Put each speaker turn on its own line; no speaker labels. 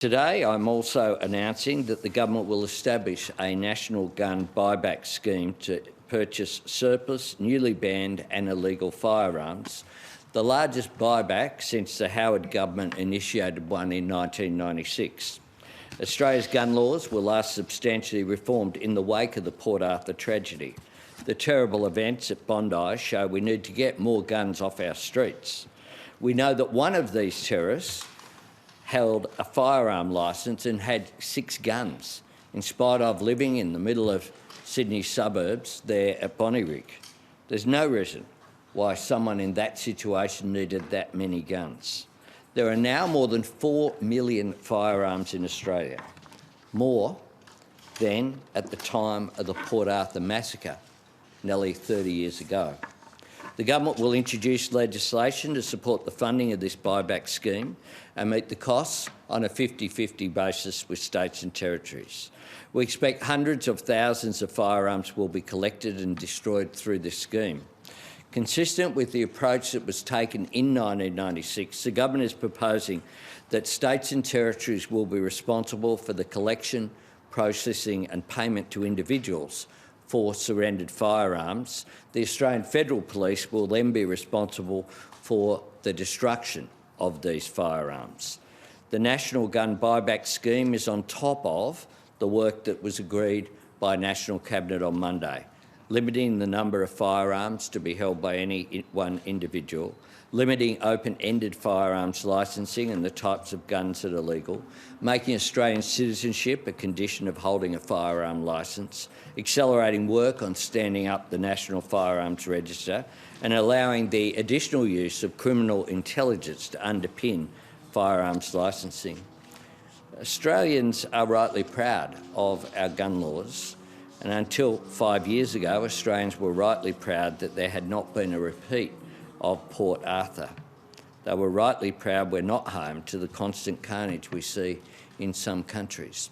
Today, I'm also announcing that the government will establish a national gun buyback scheme to purchase surplus, newly banned and illegal firearms, the largest buyback since the Howard government initiated one in 1996. Australia's gun laws were last substantially reformed in the wake of the Port Arthur tragedy. The terrible events at Bondi show we need to get more guns off our streets. We know that one of these terrorists held a firearm licence and had 6 guns, in spite of living in the middle of Sydney suburbs there at Bondi. There's no reason why someone in that situation needed that many guns. There are now more than 4 million firearms in Australia, more than at the time of the Port Arthur massacre, nearly 30 years ago. The government will introduce legislation to support the funding of this buyback scheme and meet the costs on a 50-50 basis with states and territories. We expect hundreds of thousands of firearms will be collected and destroyed through this scheme. Consistent with the approach that was taken in 1996, the government is proposing that states and territories will be responsible for the collection, processing and payment to individuals for surrendered firearms. The Australian Federal Police will then be responsible for the destruction of these firearms. The National Gun Buyback Scheme is on top of the work that was agreed by National Cabinet on Monday, limiting the number of firearms to be held by any one individual, limiting open-ended firearms licensing and the types of guns that are legal, making Australian citizenship a condition of holding a firearm licence, accelerating work on standing up the National Firearms Register and allowing the additional use of criminal intelligence to underpin firearms licensing. Australians are rightly proud of our gun laws, and until 5 years ago, Australians were rightly proud that there had not been a repeat of Port Arthur. They were rightly proud we're not home to the constant carnage we see in some countries.